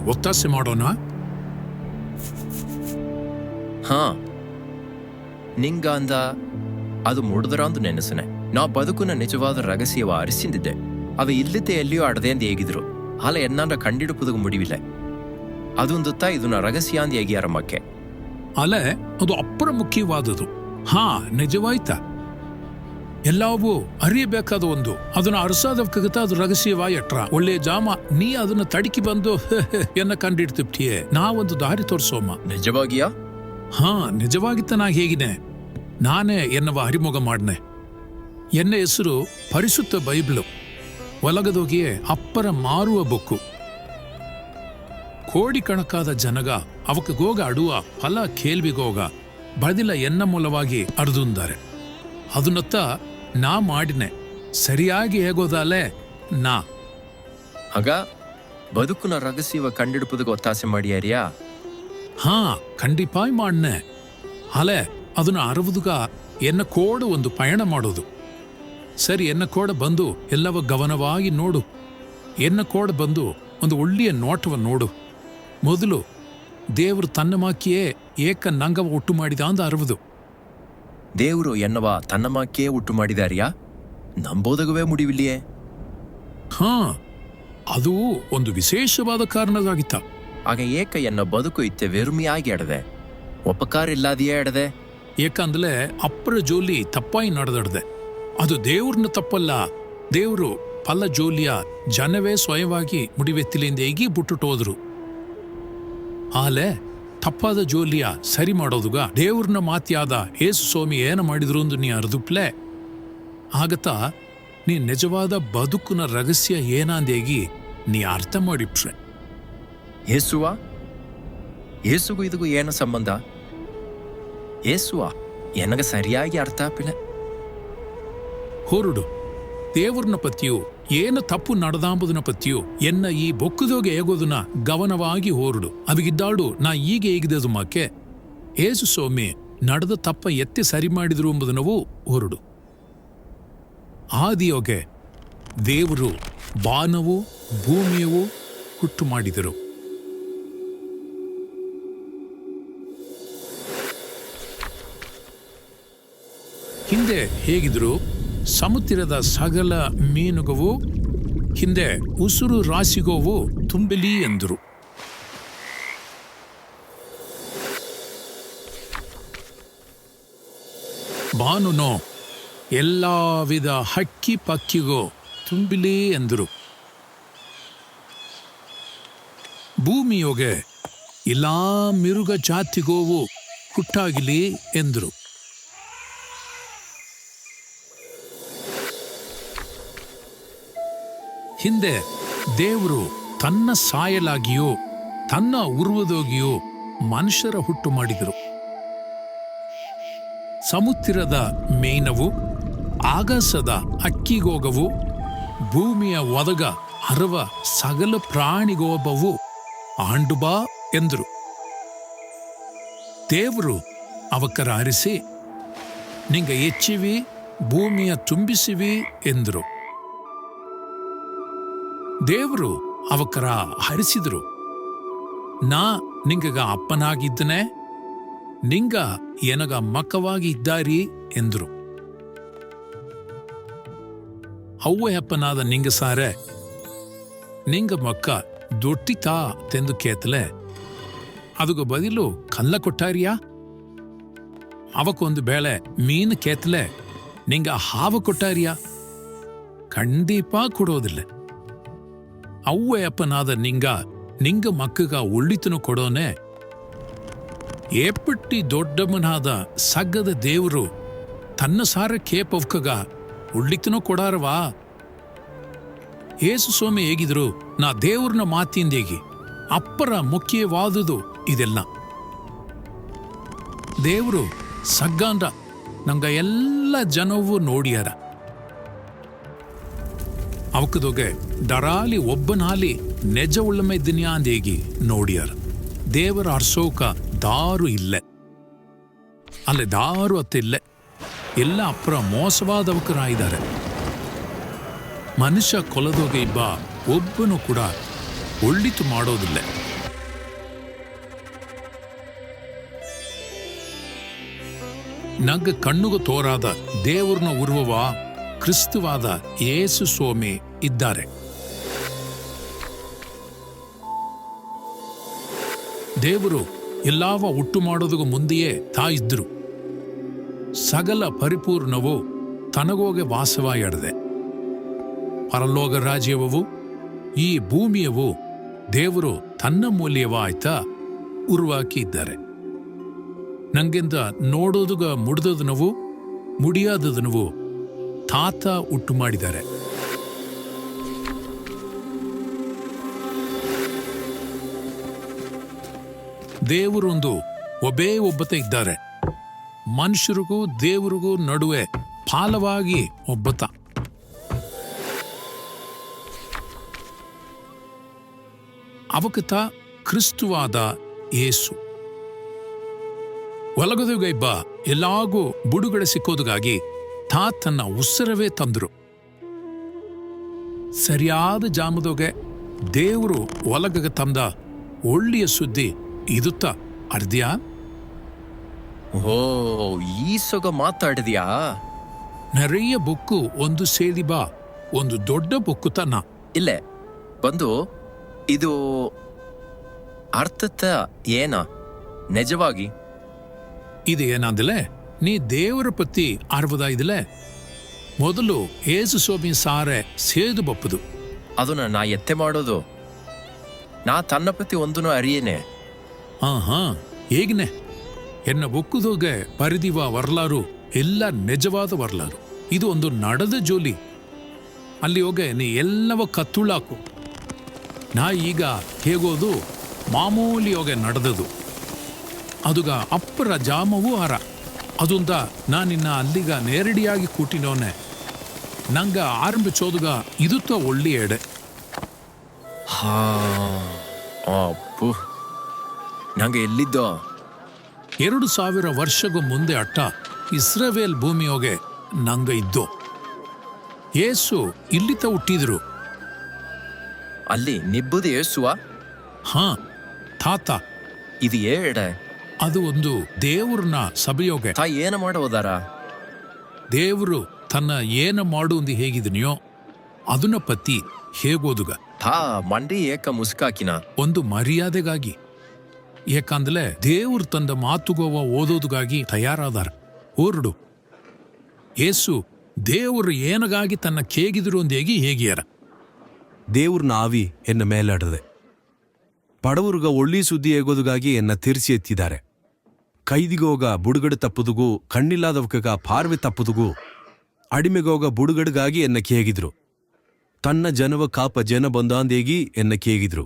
ಒತ್ತಾಸೆ ಮಾಡೋಣ. ಹಾ, ನಿಂಗ ಅಂದ ಅದು ಮುಡ್ದರಂದು ನೆನಸನೆ. ನಾ ಬದುಕುನ ನಿಜವಾದ ರಹಸ್ಯವ ಅರಿಸಿದ್ದೆ. ಅವ ಇಲ್ಲದೆ ಎಲ್ಲಿಯೋ ಅಡದೆ ಅಂದ ಹೇಗಿದ್ರು ಅಲ್ಲ ಎನ್ನಾಂದ್ರ ಕಂಡಿಡುಪುದಗ ಮುಡಿವಿಲ್ಲ. ಅದೊಂದುತ್ತ ಇದನ್ನ ರಹಸ್ಯ ಅಂದ ಹೇಗಿಯಾರ ಮಕ್ಕೆ ಅಲೆ ಅದು ಅಪ್ಪರ ಮುಖ್ಯವಾದದು. ಹಾ, ನಿಜವಾಯ್ತಾ? ಎಲ್ಲವೂ ಅರಿಯಬೇಕಾದ ಒಂದು ಅದನ್ನ ಅರಸಾದವಕ್ಕಗತ ಅದು ರಹಸ್ಯವ ಎಟ್ರ ಒಳ್ಳೆ ಜಾಮ. ನೀ ಅದನ್ನ ತಡಿಕಿ ಬಂದು ಎನ್ನ ಕಂಡಿಡ್ತಿಪ್ಟಿಯೇ. ನಾವೊಂದು ದಾರಿ ತೋರ್ಸೋಮ. ನಿಜವಾಗಿಯಾ? ಹಾ, ನಿಜವಾಗಿತ್ತ. ನಾ ಹೇಗಿನೆ ನಾನೇ ಎನ್ನವ ಅರಿಮುಗ ಮಾಡ್ನೆ. ಎನ್ನ ಹೆಸರು ಪರಿಶುದ್ಧ ಬೈಬ್ಲು. ಒಲಗದೋಗಿಯೇ ಅಪ್ಪರ ಮಾರುವ ಬೊಕ್ಕು. ಕೋಡಿ ಕಣಕಾದ ಜನಗ ಅವಕ್ಕೆ ಗೋಗ ಅಡುವ ಫಲ ಕೇಳ್ವಿಗೋಗ ಬದಿಲ ಎನ್ನ ಮೂಲವಾಗಿ ಅರ್ದುಂದಾರೆ. ಅದನ್ನತ್ತ ನಾ ಮಾಡಿನೆ ಸರಿಯಾಗಿ ಹೇಗೋದಲ್ಲೇ ನಾ. ಆಗ ಬದುಕುನ ರಹಸ್ಯವ ಕಂಡಿಡುಪುದಗ ಒತ್ತಾಸೆ ಮಾಡಿಯಾರಿಯಾ? ಹಾ, ಖಂಡಿಪಾಯ್ ಮಾಡ್ನೆ. ಅಲೆ ಅದನ್ನ ಅರವುದುಗ ಎನ್ನ ಕೋಡ ಒಂದು ಪಯಣ ಮಾಡೋದು. ಸರಿ, ಎನ್ನ ಕೋಡ ಬಂದು ಎಲ್ಲವ ಗಮನವಾಗಿ ನೋಡು. ಎನ್ನ ಕೋಡ ಬಂದು ಒಂದು ಒಳ್ಳೆಯ ನೋಟವನ್ನು ನೋಡು. ಮೊದಲು ದೇವರು ತನ್ನ ಮಾಕಿಯೇ ಏಕ ನಂಗವ ಒಟ್ಟು ಮಾಡಿದ ಅಂದ ಅರವುದು. ದೇವರು ಎನ್ನವ ತನ್ನ ಮಾಕಿಯೇ ಒಟ್ಟು ಮಾಡಿದಾರಿಯಾ? ನಂಬೋದಗವೇ ಮುಡಿವಿಲ್ಲಿಯೇ. ಹಾ, ಅದು ಒಂದು ವಿಶೇಷವಾದ ಕಾರಣದಾಗಿತ್ತ. ಆಗ ಏಕ ಎನ್ನ ಬದುಕು ಇತ್ತೆ ವೆರುಮಿಯಾಗಿ ಎಡದೆ, ಉಪಕಾರ ಇಲ್ಲಾದಿಯೇ ಎಡದೆ. ಏಕಂದ್ಲೆ ಅಪ್ಪರ ಜೋಲಿ ತಪ್ಪಾಯಿ ನಡೆದಡ್ದೆ. ಅದು ದೇವ್ರನ್ನ ತಪ್ಪಲ್ಲ. ದೇವ್ರು ಪಲ್ಲ ಜೋಲಿಯ ಜನವೇ ಸ್ವಯವಾಗಿ ಮುಡಿವೆತ್ತಿಲಿಂದ ಹೇಗಿ ಬಿಟ್ಟುಟ್ಟು ಹೋದ್ರು. ಆಲೆ ತಪ್ಪಾದ ಜೋಲಿಯ ಸರಿ ಮಾಡೋದುಗ ದೇವ್ರನ್ನ ಮಾತಿಯಾದ ಏಸು ಸ್ವಾಮಿ ಏನ ಮಾಡಿದ್ರು ಅಂದು ನೀ ಅರ್ದುಪ್ಲೆ ಆಗತ್ತ ನೀ ನಿಜವಾದ ಬದುಕುನ ರಹಸ್ಯ ಏನಂದೇಗಿ ನೀ ಅರ್ಥ ಮಾಡಿಪ್ಟ್ರೆ. ಯೇಸುವ ಯೇಸುಗೂ ಇದಗೂ ಏನ ಸಂಬಂಧ? ಯೇಸುವ ಎನಗ ಸರಿಯಾಗಿ ಅರ್ಥ ಆಪಿಲ್ಲ. ಹೊರಡು, ದೇವ್ರನ ಪತಿಯು ಏನು ತಪ್ಪು ನಡೆದಾಂಬುದನ ಪತಿಯು ಎನ್ನ ಈ ಬೊಕ್ಕದೋಗೆ ಹೇಗೋದನ್ನ ಗಮನವಾಗಿ ಹೋರುಡು. ಅವಿಗಿದ್ದಾಡು ನಾ ಈಗ ಹೇಗಿದದು ಮಾಕೆ ಏಸು ಸ್ವಾಮಿ ನಡೆದ ತಪ್ಪ ಎತ್ತೆ ಸರಿ ಮಾಡಿದ್ರು ಎಂಬುದನ್ನವೂ ಹೊರಡು. ಆದಿಯೋಗೆ ದೇವರು ಬಾನವು ಭೂಮಿಯವು ಹುಟ್ಟು ಮಾಡಿದರು. ಹಿಂದೆ ಹೇಗಿದ್ರು ಸಮುದ್ರದ ಸಗಲ ಮೀನುಗವು ಹಿಂದೆ ಉಸುರು ರಾಶಿಗೋವು ತುಂಬಲಿ ಎಂದರು. ಬಾನುನೋ ಎಲ್ಲ ವಿಧ ಹಕ್ಕಿ ಪಕ್ಕಿಗೋ ತುಂಬಿಲಿ ಎಂದರು. ಭೂಮಿಯೋಗೆ ಎಲ್ಲಾ ಮಿರುಗ ಜಾತಿಗೋವು ಹುಟ್ಟಾಗಿಲಿ ಎಂದರು. ಹಿಂದೆ ದೇವರು ತನ್ನ ಸಾಯಲಾಗಿಯೋ ತನ್ನ ಉರುವದೋಗಿಯೋ ಮನುಷ್ಯರ ಹುಟ್ಟು ಮಾಡಿದರು. ಸಮುದ್ರದ ಮೇನವು ಆಗಸದ ಅಕ್ಕಿಗೋಗವು ಭೂಮಿಯ ಒದಗ ಹರವ ಸಗಲ ಪ್ರಾಣಿಗೋಬವು ಆಂಡುಬಾ ಎಂದರು. ದೇವರು ಅವಕ್ಕರ ಅರಿಸಿ ನಿಂಗ ಹೆಚ್ಚಿವಿ ಭೂಮಿಯ ತುಂಬಿಸಿವಿ ಎಂದರು. ದೇವರು ಅವಕ್ಕರ ಹರಿಸಿದ್ರು. ನಾ ನಿಂಗಗ ಅಪ್ಪನಾಗಿದ್ದನೆ ನಿಂಗ ಎನಗ ಮಕ್ಕವಾಗಿ ಇದ್ದಾರಿ ಎಂದರು. ಅವ್ವ ಅಪ್ಪನಾದ ನಿಂಗ ಸಾರೆ ನಿಂಗ ಮಕ್ಕ ದೊಟ್ಟಿತಾ ತೆಂದು ಕೇತಲೆ ಅದಗ ಬದಿಲು ಕಲ್ಲ ಕೊಟ್ಟಾರಿಯಾ? ಅವಕ್ಕೊಂದು ಬೇಳೆ ಮೀನು ಕೇತಲೆ ನಿಂಗ ಹಾವ ಕೊಟ್ಟಾರಿಯಾ? ಖಂಡೀಪ ಕೊಡೋದಿಲ್ಲ. ಅವ್ವ ಅಪ್ಪನಾದ ನಿಂಗ ಮಕ್ಕಗ ಉಳ್ಳಿತನು ಕೊಡೋನೆ. ಏಪಟ್ಟಿ ದೊಡ್ಡಮ್ಮನಾದ ಸಗ್ಗದ ದೇವರು ತನ್ನ ಸಾರ ಕೇಪವ್ಕಗ ಉಳ್ಳಿತನೂ ಕೊಡಾರವಾ? ಏಸು ಸ್ವಾಮಿ ಹೇಗಿದ್ರು ನಾ ದೇವ್ರನ್ನ ಮಾತಿಂದೇಗಿ ಅಪ್ಪರ ಮುಖ್ಯವಾದುದು ಇದೆಲ್ಲ. ದೇವರು ಸಗ್ಗಾಂದ್ರ ನಂಗ ಎಲ್ಲ ಜನವೂ ನೋಡಿಯಾರ. ಅವಕ್ಕದೊಗೆ ಡರಾಲಿ ಒಬ್ಬನಾಲಿ ನೆಜ ಉಳ್ಳಮೆ ದಿನ್ಯಾಂದೇಗಿ ನೋಡಿಯಾರ. ದೇವರ ಅರ್ಸೋಕ ದಾರು ಇಲ್ಲೆ ಅಲ್ಲೇ ದಾರು ಅತ್ತಿಲ್ಲೆ ಎಲ್ಲ ಅಪ್ಪರ ಮೋಸವಾದವಕರಾಯಿದ್ದಾರೆ. ಮನುಷ್ಯ ಕೊಲದೋಗೆ ಇಬ್ಬ ಒಬ್ಬನು ಕೂಡ ಒಳ್ಳಿತು ಮಾಡೋದಿಲ್ಲ. ನಂಗೆ ಕಣ್ಣುಗ ತೋರಾದ ದೇವ್ರನ ಉರುವವ ಕ್ರಿಸ್ತವಾದ ಯೇಸು ಸ್ವಾಮಿ ಇದ್ದಾರೆ. ದೇವರು ಎಲ್ಲಾವ ಉಟ್ಟು ಮಾಡೋದಕ್ಕೂ ಮುಂದೆಯೇ ತಾ ಇದ್ರು. ಸಕಲ ಪರಿಪೂರ್ಣವು ತನಗೋಗೆ ವಾಸವಾಯಡದೆ. ಪರಲೋಕ ರಾಜ್ಯವವು ಈ ಭೂಮಿಯವು ದೇವರು ತನ್ನ ಮೂಲ್ಯವಾಯ್ತ ಉರುವಾಕಿ ಇದ್ದಾರೆ. ನಂಗಿಂದ ನೋಡೋದುಗ ಮುಡ್ದದನವು ಮುಡಿಯಾದದನವು ತಾತ ಉಟ್ಟು ಮಾಡಿದ್ದಾರೆ. ದೇವರೊಂದು ಒಬ್ಬೇ ಒಬ್ಬತ ಇದ್ದಾರೆ. ಮನುಷ್ಯರಿಗೂ ದೇವರಿಗೂ ನಡುವೆ ಪಾಲವಾಗಿ ಒಬ್ಬತ. ಅವಕತ ಕ್ರಿಸ್ತುವಾದ ಯೇಸು ಒಲಗದುಗೈಬ್ಬ ಎಲ್ಲಾಗೂ ಬುಡುಗಡೆ ಸಿಕ್ಕೋದಗಾಗಿ ತಾ ತನ್ನ ಉಸಿರವೇ ತಂದ್ರು. ಸರಿಯಾದ ಜಾಮದೊಗೆ ದೇವರು ಒಲಗಗ ತಂದ ಒಳ್ಳೆಯ ಸುದ್ದಿ ಇದುತ್ತ ಅರ್ದ್ಯಾ? ಓ, ಈ ಸೊಗ ಮಾತಾಡಿದ್ಯಾ? ನೆರೆಯ ಬುಕ್ಕು ಒಂದು ಸೇದಿ ಬಾ, ಒಂದು ದೊಡ್ಡ ಬುಕ್ಕು ತನ್ನ ಇಲ್ಲೇ ಬಂದು ಇದು ಅರ್ಥತ ಏನ ನಿಜವಾಗಿ? ಇದು ಏನಾದಿಲೆ, ನೀ ದೇವರ ಪತ್ತಿ ಅರ್ವದ ಇದಿಲೆ ಮೊದಲು ಏಸು ಸ್ವಾಮಿ ಸಾರೆ ಸೇದು ಬಪ್ಪದು. ಅದನ್ನ ನಾ ಎತ್ತೆ ಮಾಡೋದು? ನಾ ತನ್ನ ಪತಿ ಒಂದೂ ಅರಿಯೇನೆ. ಹಾ ಹೇಗನೆ ಎನ್ನ ಬುಕ್ಕುದೋಗೆ ಪರಿದಿವ ವರ್ಲಾರು ಎಲ್ಲ ನಿಜವಾದ ವರ್ಲಾರು. ಇದು ಒಂದು ನಡೆದ ಜೋಲಿ. ಅಲ್ಲಿ ಹೋಗೆ ನೀ ಎಲ್ಲವ ಕತ್ತುಳಾಕು. ನಾ ಈಗ ಹೇಗೋದು ಮಾಮೂಲಿ ಹೋಗೆ ನಡೆದದು. ಅದುಗ ಅಪ್ಪರ ಜಾಮವೂ ಹಾರ. ಅದುಂದ ನಾನಿನ್ನ ಅಲ್ಲಿಗ ನೇರಡಿಯಾಗಿ ಕೂಟಿನವನೆ. ನಂಗ ಆರಂಭಿಸೋದುಗ ಇದುತ್ತ ಒಳ್ಳಿ ಎಡೆ. ಹಾ ಅಪ್ಪು, ನಂಗೆ ಎಲ್ಲಿದ್ದ 2000 ವರ್ಷಗೂ ಮುಂದೆ ಅಟ್ಟ ಇಸ್ರಾವೇಲ್ ಭೂಮಿಯೋಗೆ ನಂಗ ಇದ್ದು. ಯೇಸು ಇಲ್ಲಿತ ಹುಟ್ಟಿದ್ರು. ಅಲ್ಲಿ ನಿಬ್ಬುದು ಏಸುವ? ಹಾ ತಾತ, ಇದು ಏಡೆ? ಅದು ಒಂದು ದೇವ್ರನ್ನ ಸಭೆಯೋಗೆ. ತಾ ಏನ ಮಾಡೋದಾರ? ದೇವರು ತನ್ನ ಏನ ಮಾಡುವಂದು ಹೇಗಿದನೆಯೋ ಅದನ್ನ ಪತ್ತಿ ಹೇಗೋದುಗ ತಾ ಮಂಡಿ ಏಕ ಮುಸ್ಕಾಕಿನ ಒಂದು ಮರ್ಯಾದೆಗಾಗಿ. ಏಕಂದಲೆ ದೇವ್ರು ತಂದ ಮಾತುಗೋವ ಓದೋದುಗಾಗಿ ತಯಾರಾದಾರ. ಹೊರಡು ಏಸು ದೇವರು ಏನಗಾಗಿ ತನ್ನ ಕೇಗಿದ್ರು ಒಂದೇಗಿ ಹೇಗಿಯಾರ. ದೇವ್ರನ ಆವಿ ಎನ್ನ ಮೇಲಾಡದೆ. ಬಡವರ್ಗ ಒಳ್ಳಿ ಸುದ್ದಿ ಹೇಗೋದುಗಾಗಿ ಎನ್ನ ತಿರ್ಸಿ ಎತ್ತಿದ್ದಾರೆ. ಕೈದಿಗೋಗ ಬುಡುಗಡೆ ತಪ್ಪುದುಗೂ, ಕಣ್ಣಿಲ್ಲಾದವಕಗ ಪಾರ್ವೆ ತಪ್ಪುದುಗೂ, ಅಡಿಮೆಗೋಗ ಬುಡುಗಡೆಗಾಗಿ ಎನ್ನ ಕೇಗಿದ್ರು. ತನ್ನ ಜನವ ಕಾಪ ಜನ ಬಂದಾಂದೇಗಿ ಎನ್ನ ಕೇಗಿದ್ರು.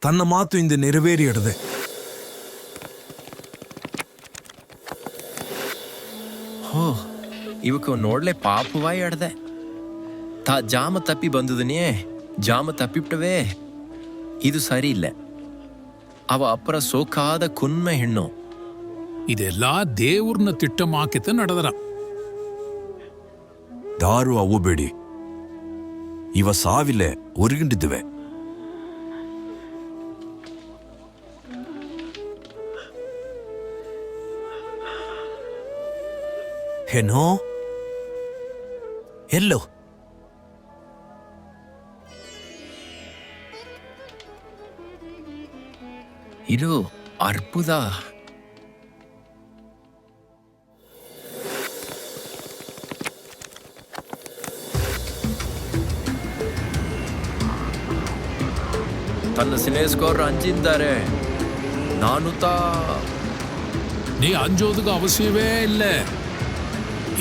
ತನ್ನ ಮಾತು ಇಂದು ನೆರವೇರಿಯಡದೆ. ಹೋ, ಇವಕ್ಕೆ ನೋಡ್ಲೆ ಪಾಪವಾಯಿ ಆಡ್ದೆ. ತಾ ಜಾಮ ತಪ್ಪಿ ಬಂದದನೇ, ಜಾಮ ತಪ್ಪಿಬಿಟ್ಟವೇ. ಇದು ಸರಿ ಇಲ್ಲ. ಅವ ಅಪ್ಪರ ಸೋಕಾದ ಕುನ್ಮೆ ಹೆಣ್ಣು. ಇದೆಲ್ಲ ದೇವ್ರನ್ನ ತಿಟ್ಟ ಮಾಕೆತ ನಡೆದರ. ದಾರು ಅವು ಬೇಡಿ, ಇವ ಸಾವಿಲೆ ಒರಿಗಿಂಡಿದ್ದುವೆ. ಏನೋ ಎಲ್ಲೋ ಇದು ಅರ್ಬುದ. ತನ್ನ ಸ್ನೇಹಿಸ್ಕೋರು ಅಂಜಿದ್ದಾರೆ. ನಾನು ನೀ ಅಂಜೋದುಗ ಅವಶ್ಯವೇ ಇಲ್ಲ.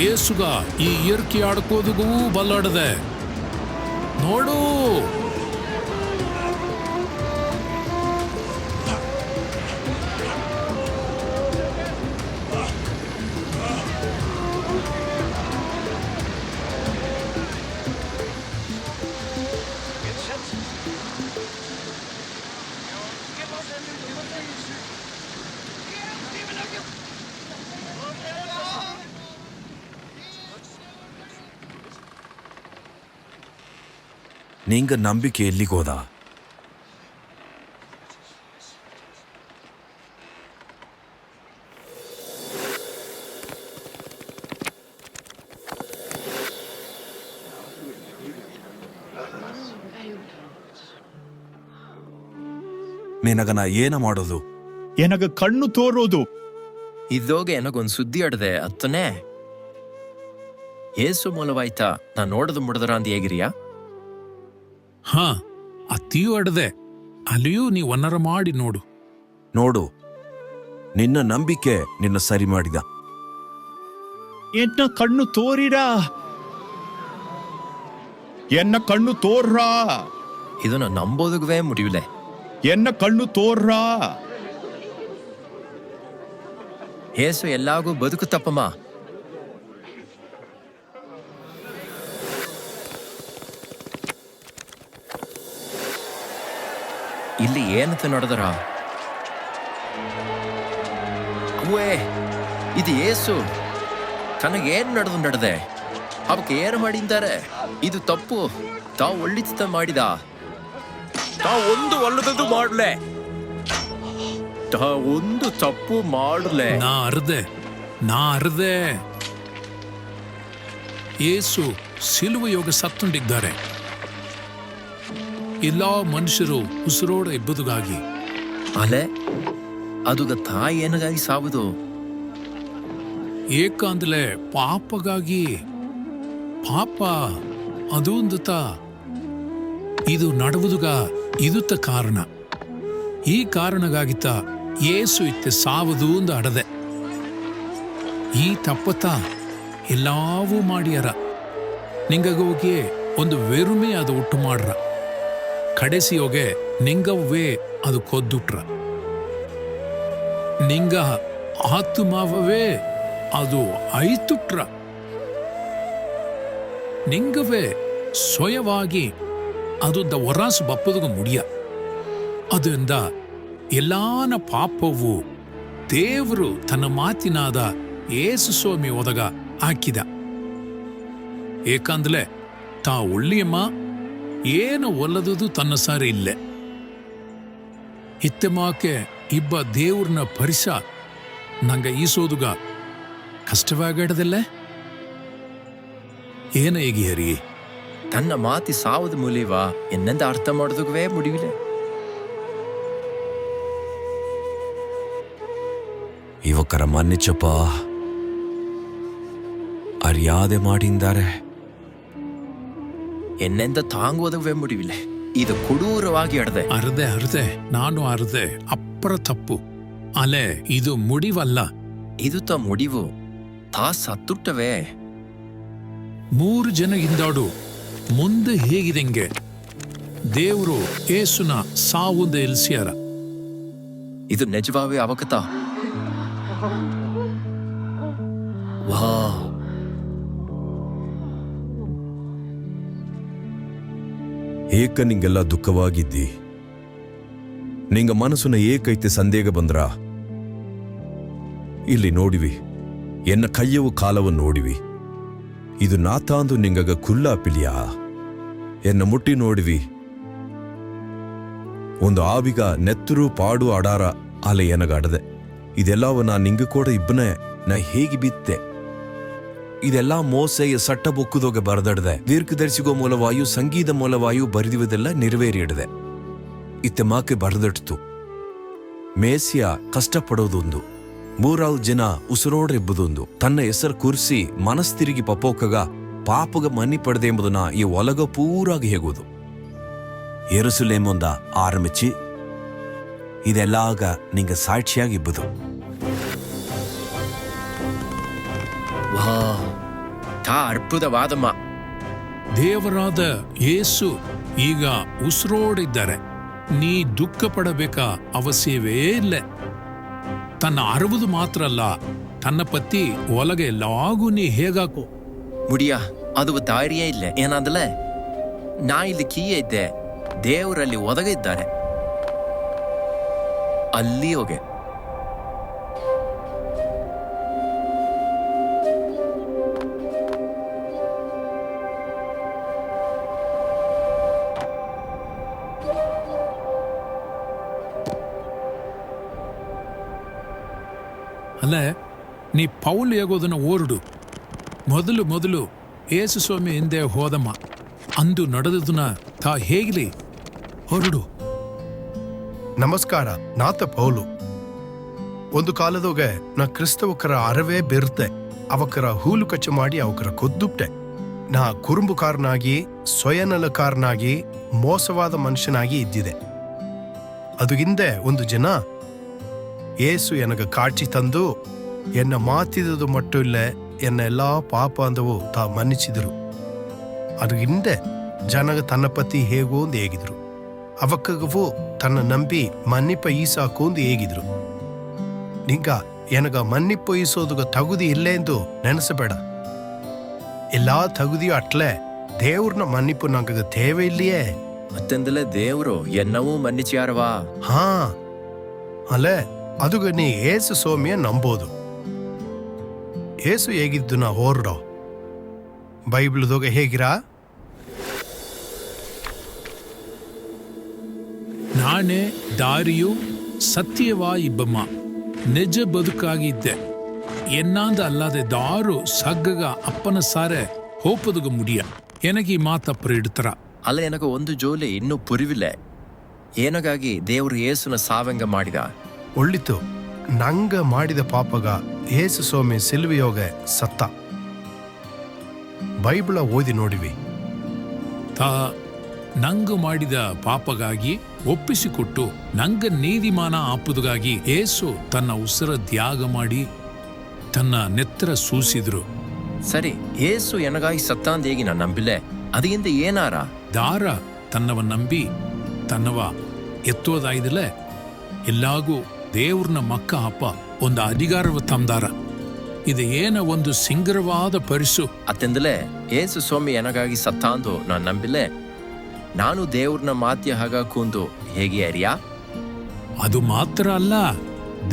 ಏಸುಗ ಈ ಇಯರ್ಕಿ ಆಡ್ಕೋದುಗೂ ಬಲ್ಲಾಡದೆ ನೋಡು. ನಿಂಗ ನಂಬಿಕೆ ಎಲ್ಲಿಗೋದ? ನಿನಗ ನಾ ಏನ ಮಾಡೋದು? ಎನಗ ಕಣ್ಣು ತೋರೋದು. ಇದ್ದೋಗೆ ನನಗೊಂದು ಸುದ್ದಿ ಅಡ್ದೆ ಅತ್ತನೇ ಏಸು ಮೂಲವಾಯ್ತಾ ನಾ ನೋಡದು ಮುಡದ್ರ ಅಂದ ಹೇಗಿರಿಯಾ? ಹಾ, ಅತ್ತಿಯೂ ಅಡದೆ. ಅಲ್ಲಿಯೂ ನೀ ಒನ್ನರ ಮಾಡಿ ನೋಡು. ನೋಡು, ನಿನ್ನ ನಂಬಿಕೆ ನಿನ್ನ ಸರಿ ಮಾಡಿದ. ಎನ್ನ ಕಣ್ಣು ತೋರಿರಾ, ಎನ್ನ ಕಣ್ಣು ತೋರ್ರಾ, ಇದನ್ನ ನಂಬೋದಗುವೇ ಮುಡಿವಿಲೆ. ಎನ್ನ ಕಣ್ಣು ತೋರ್ರಾ. ಏಸು ಎಲ್ಲಾಗೂ ಬದುಕುತ್ತಪ್ಪಮ್ಮ. ಇಲ್ಲಿ ಏನಂತ ನೋಡಿದರ? ಅವ್ವೇ, ಇದು ಏಸು ತನಗೇನು ನಡೆದೆ ಅವಕ್ಕೆ ಏನು ಮಾಡಿದ್ದಾರೆ? ಇದು ತಪ್ಪು. ತಾವು ಒಳ್ಳಿತ ಮಾಡಿದ. ತಾವು ಒಂದು ಒಳ್ಳದದು ಮಾಡ್ಲೆ, ಒಂದು ತಪ್ಪು ಮಾಡ್ಲೆ. ನಾ ಅರ್ದೆ ಏಸು ಸಿಲುವೆಯೋಗ ಸತ್ತುಂಡಿದ್ದಾರೆ. ಎಲ್ಲಾ ಮನುಷ್ಯರು ಉಸಿರೋಡ ಇಬ್ಬದುಗಾಗಿ. ಅಲೆ ಅದುಗ ತಾಯಿ ಏನಗಾಗಿ ಸಾವುದು? ಏಕಾಂದಲೆ ಪಾಪಗಾಗಿ. ಪಾಪ ಅದೊಂದುತ ಇದು ನಡುವುದುಗ ಇದುತ್ತ ಕಾರಣ. ಈ ಕಾರಣಗಾಗಿತ್ತ ಏಸು ಇತ್ತೆ ಸಾವುದು ಅಂದ ಅಡದೆ. ಈ ತಪ್ಪತ್ತ ಎಲ್ಲಾವೂ ಮಾಡಿಯರ ನಿಂಗಗೋಗಿ ಒಂದು ವೆರುಮೆ ಅದು ಉಟ್ಟು ಮಾಡ್ರ. ಕಡೆಸಿಯೋಗೆ ನಿಂಗವ್ವೇ ಅದು ಕೊದ್ದುಟ್ರ. ನಿಂಗ ಆತ್ಮವೇ ಅದು ಐತುಟ್ರ. ನಿಂಗವೇ ಸ್ವಯವಾಗಿ ಅದು ದ ಒರಾಸು ಬಪ್ಪದುಗ ಮುಡಿಯ. ಅದರಿಂದ ಎಲ್ಲಾನ ಪಾಪವು ದೇವರು ತನ್ನ ಮಾತಿನಾದ ಏಸು ಸ್ವಾಮಿ ಒದಗ ಹಾಕಿದ. ಏಕಂದ್ಲೆ ತಾ ಒಳ್ಳಿಯಮ್ಮ ಏನು ಒಲ್ಲದುದು ತನ್ನ ಸಾರಿ ಇಲ್ಲೇ ಹಿತ್ತೆಮಾಕೆ ಇಬ್ಬ ದೇವ್ರನ್ನ ಪರಿಸ ನಂಗ ಈಸೋದುಗ ಕಷ್ಟವಾಗಡದಲ್ಲೇ ಏನ ಹೇಗಿ ಹರಿ? ತನ್ನ ಮಾತಿ ಸಾವದ ಮೂಲಿವಾ ಎನ್ನೆಂದ ಅರ್ಥ ಮಾಡೋದಗುವೇ ಮುಡಿವಿಲೆ. ಯುವಕರ ಮನ್ನಿಚಪ್ಪ, ಅರಿಯಾದೆ ಮಾಡಿದ್ದಾರೆ. ಎನ್ನೆಂದ ತಾಂಗುವುದವೇ ಮುಡಿವಿಲೆ. ಇದು ಕೊಡೂರವಾಗಿ ಅಡದೆ. ಅರ್ದೆ ನಾನು ಅರ್ದೆ ಅಪ್ಪರ ತಪ್ಪು. ಅಲೆ ಇದು ಮುಡಿವಲ್ಲ. ಇದು ತ ಮುಡಿವು. ತಾ ಸತ್ತುಟ್ಟವೇ. 3 ಜನ ಹಿಂದಾಡು ಮುಂದೆ ಹೇಗಿದೆಂಗೆ ದೇವರು ಏಸುನ ಸಾವುಂದ ಎಲ್ಸಿಯಾರ. ಇದು ನಿಜವಾವೇ ಅವಕತ. ವಾ, ಏಕ ನಿಂಗೆಲ್ಲ ದುಃಖವಾಗಿದ್ದಿ. ನಿಂಗ ಮನಸ್ಸುನ ಏಕೈತೆ ಸಂದೇಹ ಬಂದ್ರ ಇಲ್ಲಿ ನೋಡಿವಿ. ಎನ್ನ ಕೈಯವು ಕಾಲವು ನೋಡಿವಿ. ಇದು ನಾತಾಂದು ನಿಂಗಗ ಕುಲ್ಲ ಪಿಲಿಯಾ ಎನ್ನ ಮುಟ್ಟಿ ನೋಡಿವಿ. ಒಂದು ಆವಿಗ ನೆತ್ತರು ಪಾಡು ಅಡಾರ ಅಲೆ ಎನಗಾಡದೆ. ಇದೆಲ್ಲವ ನಾ ನಿಂಗ ಕೂಡ ಇಬ್ಬನೇ ನಾ ಹೇಗೆ ಬಿತ್ತೆ. ಇದೆಲ್ಲ ಮೋಸೆಯ ಸಟ್ಟ ಬೊಕ್ಕುದೋಗ ಬರದಡ್ದೆ. ದೀರ್ಘದರ್ಶಿಗೋ ಮೂಲವಾಯು ಸಂಗೀತ ಮೂಲವಾಯು ಬರೆದಿವುದೆಲ್ಲ ನೆರವೇರಿಯಡದೆ. ಇತ್ತೆ ಮಾಕೆ ಬರೆದಟ್ತು. ಮೇಸಿಯ ಕಷ್ಟಪಡೋದೊಂದು, 3 ಜನ ಉಸಿರೋಡ್ರೆಬ್ಬುದೊಂದು, ತನ್ನ ಹೆಸರು ಕುರ್ಸಿ ಮನಸ್ತಿರುಗಿ ಪಪ್ಪೋಕಗ ಪಾಪಗ ಮನ್ನಿ ಪಡೆದೆ ಎಂಬುದನ್ನ ಈ ಒಲಗ ಪೂರಾಗಿ ಹೇಗುವುದು. ಎರುಸುಲೇಮೊಂದ ಆರಂಭಿಸಿ ಇದೆಲ್ಲಾಗ ನಿಂಗ ಸಾಕ್ಷಿಯಾಗಿಬ್ಬುದು. ವಾ, ತಾ ಅರ್ಬುದವಾದಮ್ಮ. ದೇವರಾದ ಯೇಸು ಈಗ ಉಸಿರೋಡಿದ್ದಾರೆ. ನೀ ದುಃಖ ಪಡಬೇಕಾ ಅವಶ್ಯವೇ ಇಲ್ಲ. ತನ್ನ ಅರುವುದು ಮಾತ್ರ ಅಲ್ಲ, ತನ್ನ ಪತಿ ಒಳಗೆ ಎಲ್ಲಾಗೂ ನೀ ಹೇಗಾಕೋ. ಮುಡಿಯ ಅದು ದಾರಿಯೇ ಇಲ್ಲ. ಏನಾದಲೆ ನಾ ಇಲ್ಲಿ ಕೀಯೇ ಇದ್ದೆ. ದೇವರಲ್ಲಿ ಒದಗ ಇದ್ದಾರೆ. ಅಲ್ಲಿ ಹೋಗೆ. ಅಲ್ಲ ನೀ ಪೌಲ್ ಹೇಗೋದನ್ನ ಓರ್ಡು. ಮೊದಲು ಏಸು ಸ್ವಾಮಿ ಹಿಂದೆ ಹೋದಮ್ಮ, ಅಂದು ನಡೆದದನ್ನ ತಾ ಹೇಗಲಿ ಹೊರಡು. ನಮಸ್ಕಾರ, ನಾತ ಪೌಲು. ಒಂದು ಕಾಲದೋಗ ನಾ ಕ್ರಿಸ್ತವಕರ ಅರವೇ ಬೆರ್ತೆ, ಅವಕರ ಹೂಲು ಕಚ್ಚು ಮಾಡಿ ಅವಕರ ಕೊದ್ದುಪ್ಟೆ. ನಾ ಕುರುಂಬುಕಾರನಾಗಿ, ಸ್ವಯನಲಕಾರನಾಗಿ, ಮೋಸವಾದ ಮನುಷ್ಯನಾಗಿ ಇದ್ದಿದೆ. ಅದು ಹಿಂದೆ ಒಂದು ಜನ ಏಸು ಎನಗ ಕಾಡ್ಚಿ ತಂದು ಎನ್ನ ಮಾತಿದದು ಮಟ್ಟು ಇಲ್ಲ ಎನ್ನ ಎಲ್ಲಾ ಪಾಪ ಅಂದವು ತಾ ಮನ್ನಿಸಿದರು. ಅದು ಹಿಂದೆ ಜನಗ ತನ್ನ ಪತಿ ಹೇಗೋಂದು ಹೇಗಿದ್ರು, ಅವಕ್ಕಗವು ತನ್ನ ನಂಬಿ ಮನ್ನಿಪ ಈಸಾಕೋಂದು ಹೇಗಿದ್ರು. ನಿಂಗ ಎನಗ ಮನ್ನಿಪ ಈಸೋದುಗ ತಗುದಿ ಇಲ್ಲೇ ಎಂದು ನೆನೆಸಬೇಡ. ಎಲ್ಲಾ ತಗುದಿಯು ಅಟ್ಲೆ ದೇವ್ರನ್ನ ಮನ್ನಿಪು ನಂಗ ತೇವೆ ಇಲ್ಲಿಯೇ. ಮತ್ತೆಂದಲೇ ದೇವ್ರು ಎನ್ನವೂ ಮನ್ನಿಚ್ಯಾರವಾ. ಹಾ ಅಲ್ಲೇ ಅದುಗ ನೀ ಏಸು ಸೋಮಿಯ ನಂಬೋದು. ಏಸು ಹೇಗಿದ್ದು ನಾ ಹೊರಡೋ ಬೈಬಲ್ದೋಗ ಹೇಗಿರಾ? ನಾನೇ ದಾರಿಯು ಸತ್ಯವಾ ಇಬ್ಬಮ್ಮ, ನಿಜ ಬದುಕಾಗಿದ್ದೆ. ಎನ್ನಾಂದ ಅಲ್ಲದೆ ದಾರು ಸಗ್ಗಗ ಅಪ್ಪನ ಸಾರೆ ಹೋಪದುಗ ಮುಡಿಯ. ಎನಗಿ ಮಾತಪ್ಪರು ಇಡ್ತಾರ. ಅಲ್ಲ, ಎನಗ ಒಂದು ಜೋಲಿ ಇನ್ನೂ ಪುರಿವಿಲ್ಲ. ಏನಗಾಗಿ ದೇವ್ರು ಏಸುನ ಸಾವಂಗ ಮಾಡಿದ? ಒಳ್ಳಿತು, ನಂಗ ಮಾಡಿದ ಪಾಪಗ ಏಸು ಸೋಮಿ ಸಿಲ್ವಿಯೋಗ ಸತ್ತ. ಬೈಬಳ ಓದಿ ನೋಡಿವಿ. ತಾ ನಂಗು ಮಾಡಿದ ಪಾಪಗಾಗಿ ಒಪ್ಪಿಸಿಕೊಟ್ಟು ನಂಗ ನೀತಿಮಾನ ಆಪುದುಗಾಗಿ ಏಸು ತನ್ನ ಉಸಿರ ತ್ಯಾಗ ಮಾಡಿ ತನ್ನ ನೆತ್ತರ ಸೂಸಿದ್ರು. ಸರಿ, ಏಸು ಎನಗಾಗಿ ಸತ್ತಾಂದೇಗಿ ನಾ ನಂಬಿಲೆ, ಅದರಿಂದ ಏನಾರ? ದಾರ ತನ್ನವ ನಂಬಿ ತನ್ನವ ಎತ್ತೋದಾಯ್ದಲೆ ಎಲ್ಲಾಗೂ ದೇವ್ರನ್ನ ಮಕ್ಕ ಅಪ್ಪ ಒಂದು ಅಧಿಕಾರವ ತಂದಾರ. ಇದು ಏನ ಒಂದು ಸಿಂಗರವಾದ ಪರಿಸು. ಅತ್ತೆಂದಲೇ ಏಸು ಸ್ವಾಮಿ ಎನಗಾಗಿ ಸತ್ತಾಂದು ನಾ ನಂಬಿಲೆ, ನಾನು ದೇವ್ರನ್ನ ಮಾತ್ಯ ಹಾಗ ಕೂಂದು ಹೇಗೆ ಅರಿಯಾ? ಅದು ಮಾತ್ರ ಅಲ್ಲ,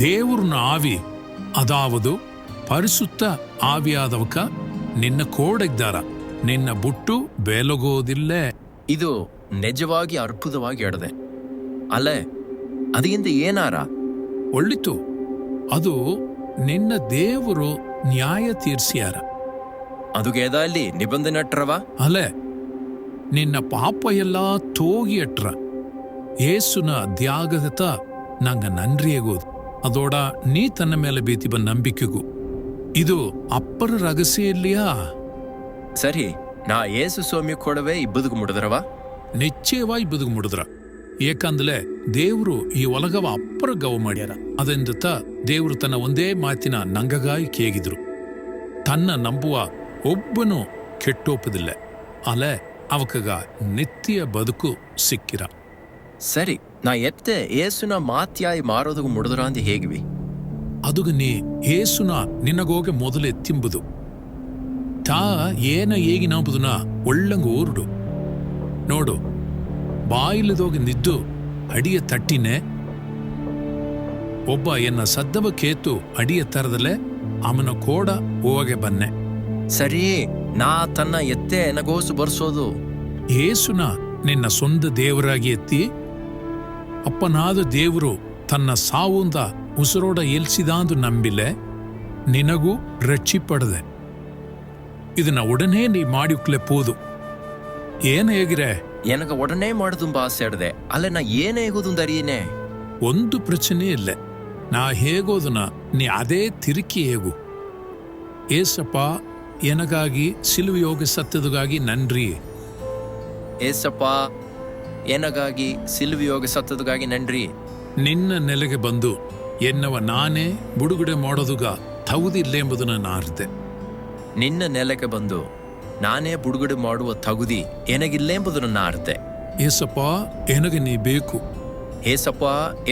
ದೇವ್ರನ್ನ ಆವಿ, ಅದಾವದು ಪರಿಸುತ್ತ ಆವಿಯಾದವಕ ನಿನ್ನ ಕೋಡಗ್ದಾರ, ನಿನ್ನ ಬುಟ್ಟು ಬೇಲಗೋದಿಲ್ಲೇ. ಇದು ನಿಜವಾಗಿ ಅರ್ಬುದವಾಗಿ ಎಡದೆ ಅಲ್ಲೇ, ಅದರಿಂದ ಏನಾರ? ಒಳ್ಳಿತು, ಅದು ನಿನ್ನ ದೇವರು ನ್ಯಾಯ ತೀರ್ಸ್ಯಾರ. ಅದುಗೇದ ಅಲ್ಲಿ ನಿಬಂಧನೆ ಅಟ್ರವ? ಅಲೆ ನಿನ್ನ ಪಾಪ ಎಲ್ಲ ತೋಗಿ ಅಟ್ರ. ಏಸುನ ತ್ಯಾಗದತ ನಂಗ ನನ್ರಿಯಗೋದು, ಅದೋಡ ನೀ ತನ್ನ ಮೇಲೆ ಬೀತಿ ಬಂದ ನಂಬಿಕೆಗೂ. ಇದು ಅಪ್ಪರ ರಹಸ್ಯಲ್ಲಿಯಾ? ಸರಿ, ನಾ ಏಸು ಸ್ವಾಮಿ ಕೊಡವೆ ಇಬ್ಬದುಗು ಮುಡಿದ್ರವ? ನಿಶ್ಚಯವಾಗಿ ಬದುಕು ಮುಡಿದ್ರ. ಏಕಂದಲೆ ದೇವ್ರು ಈ ಒಲಗವ ಅಪ್ಪರ ಗವ ಮಾಡ್ಯಾರ. ಅದೆಂದತ ದೇವ್ರು ತನ್ನ ಒಂದೇ ಮಾತಿನ ನಂಗಗಾಯಿ ಕೇಗಿದ್ರು. ತನ್ನ ನಂಬುವ ಒಬ್ಬನು ಕೆಟ್ಟೋಪದಿಲ್ಲ, ಅಲೆ ಅವಕಗ ನಿತ್ಯ ಬದುಕು ಸಿಕ್ಕಿರ. ಸರಿ, ನಾ ಎತ್ತೆ ಏಸುನ ಮಾತ್ಯಾಯಿ ಮಾರೋದಗು ಮುಡಿದ್ರ ಅಂದ ಹೇಗಿವಿ? ಅದುಗ ನೀ ಏಸುನ ನಿನಗೋಗೆ ಮೊದಲು ಎತ್ತಿಂಬುದು. ತಾ ಏನ ಹೇಗಿ ನಂಬುದುನ ಒಳ್ಳಂಗ ಓರುಡು. ನೋಡು, ಬಾಯಿಲದೋಗಿ ನಿದ್ದು ಅಡಿಯ ತಟ್ಟಿನೆ ಒಬ್ಬ ಎನ್ನ ಸದ್ದವ ಕೇತು ಅಡಿಯ ತರದಲೆ ಅವನ ಕೋಡ ಹೋಗೆ ಬನ್ನೆ. ಸರಿ, ನಾ ತನ್ನ ಎತ್ತೆ ಎನಗೋಸು ಬರ್ಸೋದು. ಏಸುನ ನಿನ್ನ ಸ್ವಂತ ದೇವರಾಗಿ ಎತ್ತಿ ಅಪ್ಪನಾದ ದೇವರು ತನ್ನ ಸಾವುಂದ ಉಸಿರೋಡ ಎಲ್ಸಿದಾಂದು ನಂಬಿಲೆ ನಿನಗೂ ರಕ್ಷಿಪಡದೆ. ಇದನ್ನ ಉಡನೆ ನೀ ಮಾಡಿಕ್ಲೆ ಪೋದು. ಏನ ಹೇಗಿರೆ? ಎನಗ ಒಡನೆ ಮಾಡುದುಂಬ ಆಸೆ ಅಡದೆ, ಅಲ್ಲ ನಾ ಏನ ಹೇಗೋದು ಅರಿಯೇನೆ? ಒಂದು ಪ್ರಚನೆ ಇಲ್ಲ, ನಾ ಹೇಗೋದನ ನೀ ಅದೇ ತಿರುಕಿ ಹೇಗು. ಏಸಪ್ಪ ಎನಗಾಗಿ ಸಿಲುವೆಯೋಗ ಸತ್ತದುಗಾಗಿ ನನ್ರಿ. ಏಸಪ್ಪ ಎನಗಾಗಿ ಸಿಲ್ವಿಯೋಗ ಸತ್ತದುಗಾಗಿ ನನ್ರಿ. ನಿನ್ನ ನೆಲೆಗೆ ಬಂದು ಎನ್ನವ ನಾನೇ ಬುಡುಗಡೆ ಮಾಡೋದುಗ ತಗುದಿಲ್ಲೆಂಬುದನ್ನ ನಾರ್ದೆ. ನಿನ್ನ ನೆಲಕ್ಕೆ ಬಂದು ನಾನೇ ಬುಡುಗಡೆ ಮಾಡುವ ತಗುದಿ ಎನಗಿಲ್ಲೆಂಬುದು ನನ್ನ ಅರ್ಥ. ಏಸಪ್ಪ ಎನಗೆ ನೀ ಬೇಕು. ಏಸಪ್ಪ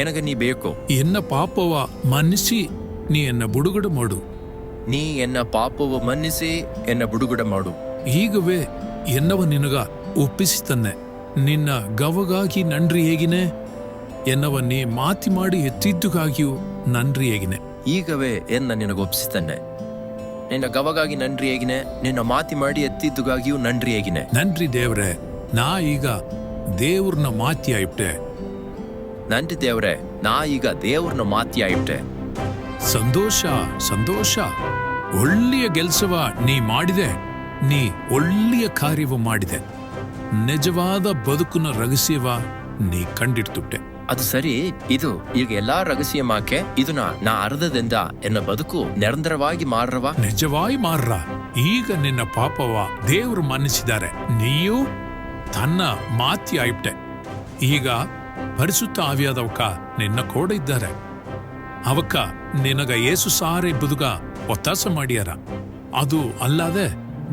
ಎನಗ ನೀ ಬೇಕು. ಎನ್ನ ಪಾಪವ ಮನ್ನಿಸಿ ನೀ ಎನ್ನ ಬುಡುಗಡೆ ಮಾಡು. ನೀ ಎನ್ನ ಪಾಪವ ಮನ್ನಿಸಿ ಎನ್ನ ಬುಡುಗಡೆ ಮಾಡು. ಈಗವೇ ಎನ್ನವ ನಿನಗ ಒಪ್ಪಿಸಿ ತನ್ನೆ. ನಿನ್ನ ಗವಗಾಗಿ ನನ್ರಿ ಹೇಗಿನೆ, ಎನ್ನವ ನೀ ಮಾತಿ ಮಾಡಿ ಎತ್ತಿದ್ದುಗಾಗಿಯೂ ನನ್ರಿ ಹೇಗಿನೆ. ಈಗವೇ ಎನ್ನ ನಿನಗೊಪ್ಪಿಸ್ತನ್ನೆ. ನಿನ್ನ ಗವಗಾಗಿ ನನ್ರಿ ಹೇಗಿನೆ, ನಿನ್ನ ಮಾತಿ ಮಾಡಿ ಎತ್ತಿದ್ದುಗಾಗಿಯೂ ನನ್ರಿ ಹೇಗಿನೆ. ನನ್ರಿ ದೇವ್ರೆ, ನಾ ಈಗ ದೇವ್ರನ್ನ ಮಾತಿ ಆಯ್ಬಿಟ್ಟೆ. ನನ್ರಿ ದೇವ್ರೆ, ನಾ ಈಗ ದೇವ್ರನ್ನ ಮಾತಿ ಆಯ್ಬಿಟ್ಟೆ. ಸಂತೋಷ ಸಂತೋಷ. ಒಳ್ಳೆಯ ಕೆಲಸವ ನೀ ಮಾಡಿದೆ, ನೀ ಒಳ್ಳೆಯ ಕಾರ್ಯವ ಮಾಡಿದೆ. ನಿಜವಾದ ಬದುಕಿನ ರಹಸ್ಯವ ನೀ ಕಂಡಿಡ್ತುಟ್ಟೆ. ಅದು ಸರಿ, ಇದು ಈಗ ಎಲ್ಲಾ ರಹಸ್ಯಮಾಕೆ ಇದನ್ನ ನಾ ಅರ್ಧದಿಂದ ಎನ್ನ ಬದುಕು ನಿರಂತರವಾಗಿ ಮಾರ್ರವ. ನಿಜವಾಯಿ ಮಾರ್ರ. ಈಗ ನಿನ್ನ ಪಾಪವ ದೇವರು ಮನ್ನಿಸಿದ್ದಾರೆ. ನೀಯೂ ತನ್ನ ಮಾತಿ ಆಯ್ಬಿಟ್ಟೆ. ಈಗ ಪರಿಸುತ್ತ ಆವಿಯಾದವಕ ನಿನ್ನ ಕೂಡ ಇದ್ದಾರೆ. ಅವಕ್ಕ ನಿನಗ ಏಸು ಸಾರೆ ಬದುಗ ಒತ್ತಾಸ ಮಾಡ್ಯಾರ. ಅದು ಅಲ್ಲದೆ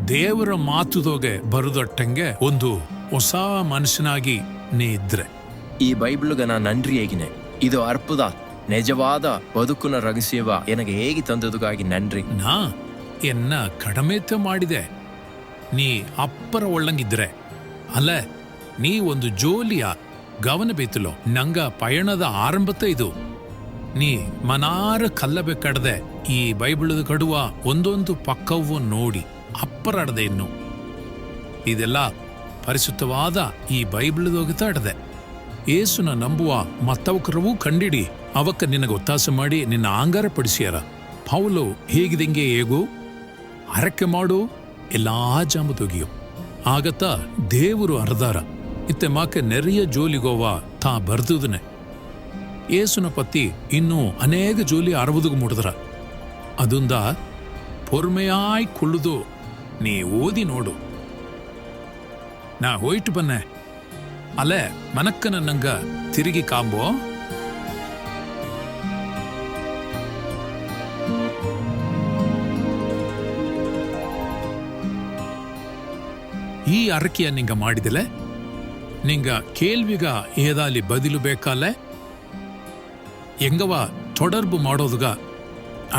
ದೇವರ ಮಾತುದೋಗೆ ಬರುದಟ್ಟಂಗೆ ಒಂದು ಹೊಸ ಮನುಷ್ಯನಾಗಿ ನೀ ಇದ್ರೆ. ಈ ಬೈಬಲ್ಗ ನಾ ನನ್ರಿ ಹೇಗಿನೆ. ಇದು ಅರ್ಪುದ ನಿಜವಾದ ಬದುಕುನ ರಹಸ್ಯವ ನನಗೆ ಹೇಗೆ ತಂದದುಗಾಗಿ ನನ್ರಿ. ನಾ ಎನ್ನ ಕಡಿಮೆತ ಮಾಡಿದೆ. ನೀ ಅಪ್ಪರ ಒಳ್ಳಂಗಿದ್ರೆ ಅಲ್ಲ, ನೀ ಒಂದು ಜೋಲಿಯ ಗವನ ಬೇತಲೋ. ನಂಗ ಪಯಣದ ಆರಂಭತೆ ಇದು. ನೀ ಮನಾರ ಕಲ್ಲಬೇಕಾಡದೆ ಈ ಬೈಬಳದ ಕಡುವ ಒಂದೊಂದು ಪಕ್ಕವು ನೋಡಿ ಅಪ್ಪರಾಡದೆ. ಇನ್ನು ಇದೆಲ್ಲ ಪರಿಶುದ್ಧವಾದ ಈ ಬೈಬಳದೋಗತ ಅಡದೆ. ಏಸುನ ನಂಬುವ ಮತ್ತವಕರವೂ ಕಂಡಿಡಿ ಅವಕ್ಕ ನಿನಗೆ ಒತ್ತಾಸ ಮಾಡಿ ನಿನ್ನ ಆಂಗಾರ ಪಡಿಸ್ಯಾರ. ಪೌಲು ಹೇಗಿದಂಗೆ ಹೇಗೂ ಅರಕೆ ಮಾಡು, ಎಲ್ಲಾ ಜಾಮದೊಗಿಯು ಆಗತ್ತ ದೇವರು ಅರ್ದಾರ. ಇತ್ತೆ ಮಾಕೆ ನೆರೆಯ ಜೋಲಿಗೋವ ತಾ ಬರ್ದುದನೆ. ಏಸುನ ಪತ್ತಿ ಇನ್ನೂ ಅನೇಕ ಜೋಲಿ ಅರವದುಗು ಮುಡಿದ್ರ. ಅದುಂದ ಪೊರ್ಮೆಯಾಯ್ ಕುಳ್ಳುದು ನೀ ಓದಿ ನೋಡು. ನಾ ಹೋಯ್ಟು ಬನ್ನೆ ಅಲೆ ಮನಕ್ಕನ ನಂಗ ತಿರುಗಿ ಕಾಂಬೋ. ಈ ಅರಕೆಯ ನಿಂಗ ಮಾಡಿದಲೆ ನಿಂಗ ಕೇಳ್ವಿಗ ಏದಾಲಿ ಬದಿಲು ಬೇಕಲ್ಲೇ ಎಂಗವ ತೊಡರ್ಬು ಮಾಡೋದುಗ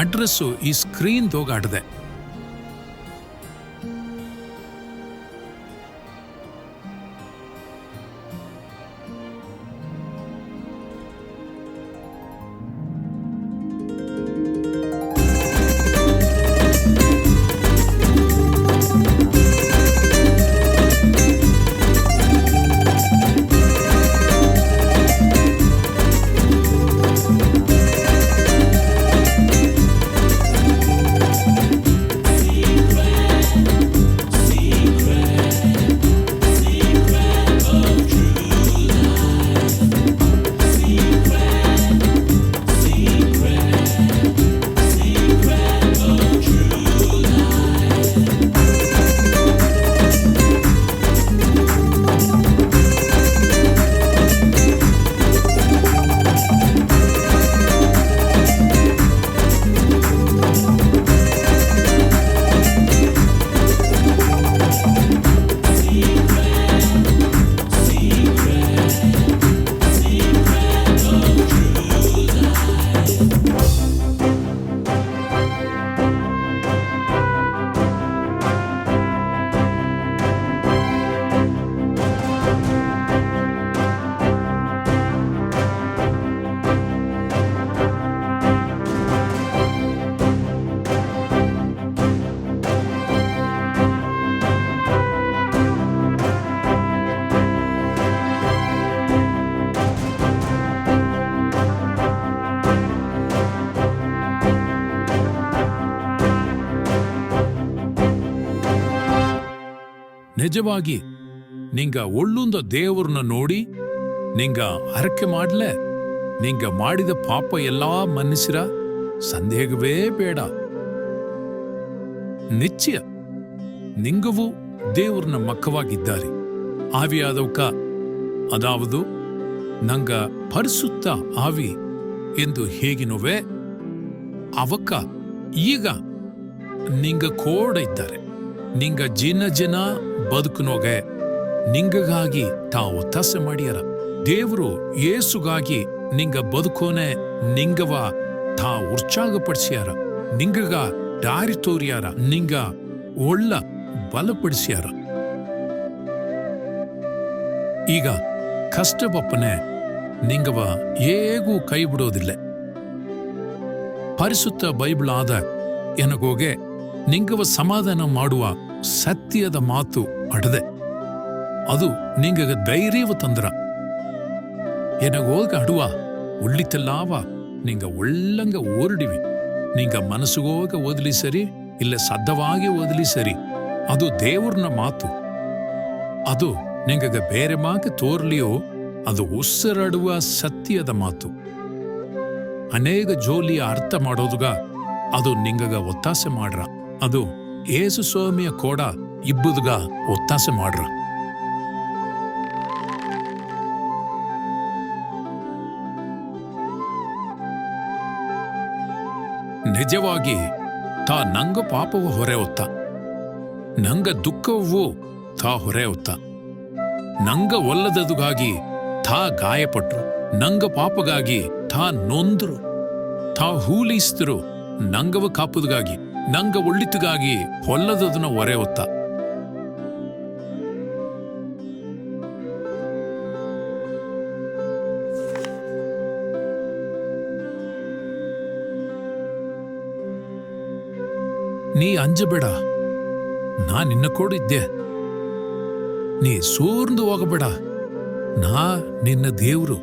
ಅಡ್ರೆಸ್ಸು ಈ ಸ್ಕ್ರೀನ್ ದೋಗಾಡ್ದೆ. ನಿಜವಾಗಿ ನಿಂಗ ಒಳ್ಳುಂದ ದೇವ್ರನ್ನ ನೋಡಿ ನಿಂಗ ಅರಕೆ ಮಾಡ್ಲೆ. ನಿಂಗ ಮಾಡಿದ ಪಾಪ ಎಲ್ಲಾ ಮನ್ನಿಸಿರ, ಸಂದೇಹವೇ ಬೇಡ. ನಿಶ್ಚಯ ನಿಂಗವೂ ದೇವ್ರನ್ನ ಮಕ್ಕವಾಗಿದ್ದಾರೆ. ಆವಿಯಾದವಕ ಅದಾವುದು ನಂಗ ಪರಿಸುತ್ತ ಆವಿ ಎಂದು ಹೇಗಿನೋವೆ ಅವಕ್ಕ ಈಗ ನಿಂಗ ಕೋಡ ಇದ್ದಾರೆ. ನಿಂಗ ಜಿನ ಬದುಕುನೋಗೆ ನಿಂಗಗಾಗಿ ತಾ ಒತ್ತಾಸ ಮಾಡ್ಯಾರ. ದೇವ್ರು ಏಸುಗಾಗಿ ನಿಂಗ ಬದುಕೋನೆ ನಿಂಗವ ತಾ ಉತ್ಸಾಹಪಡಿಸ್ಯಾರ. ನಿಂಗಗ ದಾರಿ ತೋರ್ಯಾರ. ನಿಂಗ ಒಳ್ಳ ಬಲಪಡಿಸ್ಯಾರ. ಈಗ ಕಷ್ಟಬಪ್ಪನೆ ನಿಂಗವ ಹೇಗೂ ಕೈ ಬಿಡೋದಿಲ್ಲ. ಪರಿಸುತ್ತ ಬೈಬಲ್ ಆದ ಎನಗೋಗೆ ನಿಂಗವ ಸಮಾಧಾನ ಮಾಡುವ ಸತ್ಯದ ಮಾತು ಅಡದೆ. ಅದು ನಿಂಗಗ ಧೈರ್ಯವ ತಂದ್ರ. ಎನಗೋಗ ಅಡುವ ಉಳ್ಳಿತಲ್ಲಾವ ನಿಂಗ ಒಳ್ಳಂಗ ಓರ್ಡಿವಿ. ನಿಂಗ ಮನಸ್ಸುಗೋಗ ಓದಲಿ ಸರಿ ಇಲ್ಲ ಸದ್ದವಾಗಿ ಓದಲಿ ಸರಿ, ಅದು ದೇವ್ರನ ಮಾತು. ಅದು ನಿಂಗಗ ಬೇರೆ ಮಾಕೆ ತೋರ್ಲಿಯೋ ಅದು ಉಸಿರಾಡುವ ಸತ್ಯದ ಮಾತು. ಅನೇಕ ಜೋಲಿಯ ಅರ್ಥ ಮಾಡೋದುಗ ಅದು ನಿಂಗಗ ಒತ್ತಾಸೆ ಮಾಡ್ರ. ಅದು ಏಸು ಸ್ವಾಮಿಯ ಕೋಡ ಇಬ್ಬುದುಗ ಒತ್ತಾಸೆ ಮಾಡ್ರ. ನಿಜವಾಗಿ ತಾ ನಂಗ ಪಾಪವು ಹೊರೆ ಹೊತ್ತ, ನಂಗ ದುಃಖವು ತಾ ಹೊರೆ ಹೊತ್ತ, ನಂಗ ಒಲ್ಲದದುಗಾಗಿ ತಾ ಗಾಯಪಟ್ರು, ನಂಗ ಪಾಪಗಾಗಿ ತಾ ನೊಂದ್ರು, ತಾ ಹೂಲಿಸ್ತರು ನಂಗವ ಕಾಪುದಗಾಗಿ, ನಂಗ ಒಳ್ಳಿತುಗಾಗಿ ಹೊಲ್ಲದದನ್ನ ಹೊರೆ ಹೊತ್ತ. ನೀ ಅಂಜಬೇಡ, ನಾ ನಿನ್ನ ಕೋಡಿದ್ದೆ. ನೀ ಸೋರ್ந்து ಹೋಗಬೇಡ, ನಾ ನಿನ್ನ ದೇವ್ರು.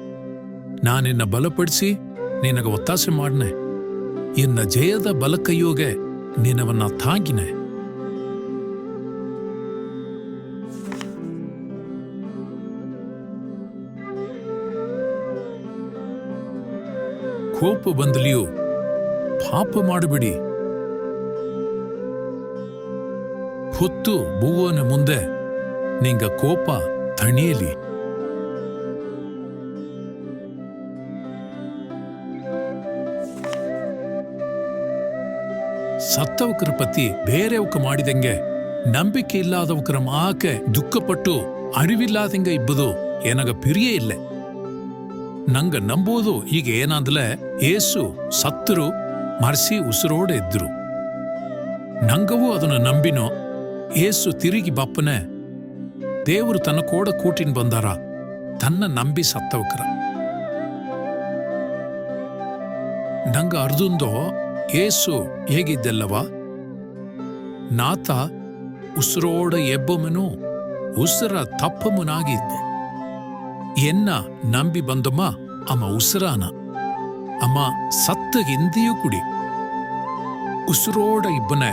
ನಾ ನಿನ್ನ ಬಲಪಡಿಸಿ ನಿನಗ ಒತ್ತಾಸೆ ಮಾಡ್ನೆ. ಇನ್ನ ಜಯದ ಬಲಕೈಯೋಗೆ ನಿನ್ನವನ್ನ ತಾಗಿನೆ. ಕೋಪ ಬಂದಲಿಯೂ ಪಾಪ ಮಾಡಬೇಡಿ. ಹೊತ್ತು ಭುವನ ಮುಂದೆ ನಿಂಗ ಕೋಪ ತಣಿಯಲಿ. ಸತ್ತವಕರ ಪತಿ ಬೇರೆಯವಕ ಮಾಡಿದಂಗೆ ನಂಬಿಕೆ ಇಲ್ಲದವಕರ ಮಾಕೆ ದುಃಖಪಟ್ಟು ಅರಿವಿಲ್ಲಾದಂಗೆ ಇಬ್ಬದು ಏನಾಗ ಪಿರಿಯೇ ಇಲ್ಲ. ನಂಗ ನಂಬೋದು ಈಗ ಏನಾದಲೆ ಏಸು ಸತ್ತರು ಮರ್ಸಿ ಉಸಿರೋಡೆ ಇದ್ರು. ನಂಗವೂ ಅದನ್ನ ನಂಬಿನೋ ಏಸು ತಿರುಗಿ ಬಪ್ಪನೆ ದೇವರು ತನ್ನ ಕೋಡ ಕೂಟಿನ್ ಬಂದಾರ ತನ್ನ ನಂಬಿ ಸತ್ತವಕರ. ನಂಗ ಅರ್ದುಂದೋ ಏಸು ಹೇಗಿದ್ದೆಲ್ಲವ, ನಾತ ಉಸಿರೋಡ ಎಬ್ಬಮನು ಉಸಿರ ತಪ್ಪಮುನಾಗಿದ್ದೆ. ಎನ್ನ ನಂಬಿ ಬಂದಮ್ಮ ಅಮ್ಮ ಉಸಿರಾನ ಅಮ್ಮ ಸತ್ತ ಹಿಂದಿಯೂ ಕುಡಿ ಉಸಿರೋಡ ಇಬ್ಬನೆ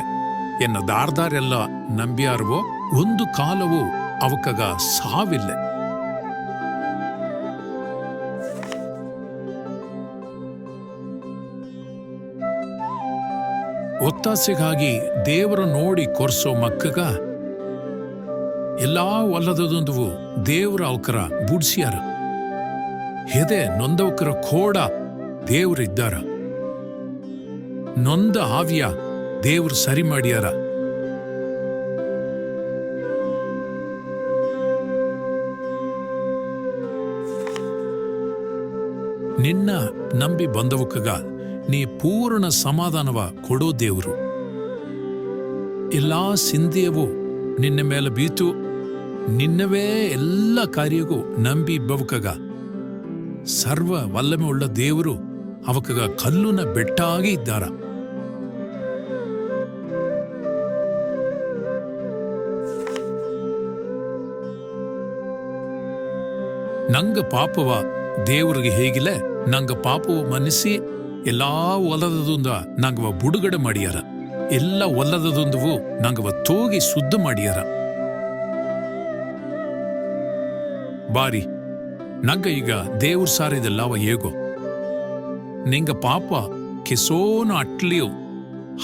ಎನ್ನ ದಾರ್ದಾರೆಲ್ಲ ನಂಬಿಯಾರ್ವೋ ಒಂದು ಕಾಲವು ಅವಕಗ ಸಾವಿಲ್ಲ. ಒತ್ತಾಸೆಗಾಗಿ ದೇವರ ನೋಡಿ ಕೊರ್ಸೋ ಮಕ್ಕಗ ಎಲ್ಲಾ ಒಲ್ಲದೊಂದುವು ದೇವರ ಅವಕರ ಬುಡ್ಸ್ಯಾರ. ಹೆದೆ ನೊಂದವಕರ ಕೋಡ ದೇವ್ರಿದ್ದಾರ. ನೊಂದ ಆವಿಯ ದೇವ್ರು ಸರಿ ಮಾಡ್ಯಾರ. ನಿನ್ನ ನಂಬಿ ಬಂದವಕಗ ನೀ ಪೂರ್ಣ ಸಮಾಧಾನವ ಕೊಡೋ ದೇವರು. ಎಲ್ಲಾ ಸಿಂಧಿಯವು ನಿನ್ನ ಮೇಲೆ ಬೀತು ನಿನ್ನವೇ ಎಲ್ಲ ಕಾರ್ಯಗೂ ನಂಬಿ ಇಬ್ಬವಕಗ ಸರ್ವ ವಲ್ಲಮೆ ಉಳ್ಳ ದೇವರು ಅವಕಗ ಕಲ್ಲುನ ಬೆಟ್ಟಾಗಿ ಇದ್ದಾರ. ನಂಗ ಪಾಪವ ದೇವರಿಗೆ ಹೇಗಿಲ್ಲ, ನಂಗ ಪಾಪವು ಮನ್ನಿಸಿ ಎಲ್ಲಾ ಒಲ್ಲದದೊಂದ ನಂಗವ ಬುಡುಗಡೆ ಮಾಡಿಯಾರ. ಎಲ್ಲ ಒಲ್ಲದದೊಂದುವು ನಂಗವ ತೋಗಿ ಶುದ್ಧ ಮಾಡಿಯಾರ. ಬಾರಿ ನಂಗ ಈಗ ದೇವ್ರ ಸಾರಿದೆಲ್ಲವ ಹೇಗೋ ನಿಂಗ ಪಾಪ ಕೆಸೋನ ಅಟ್ಲಿಯು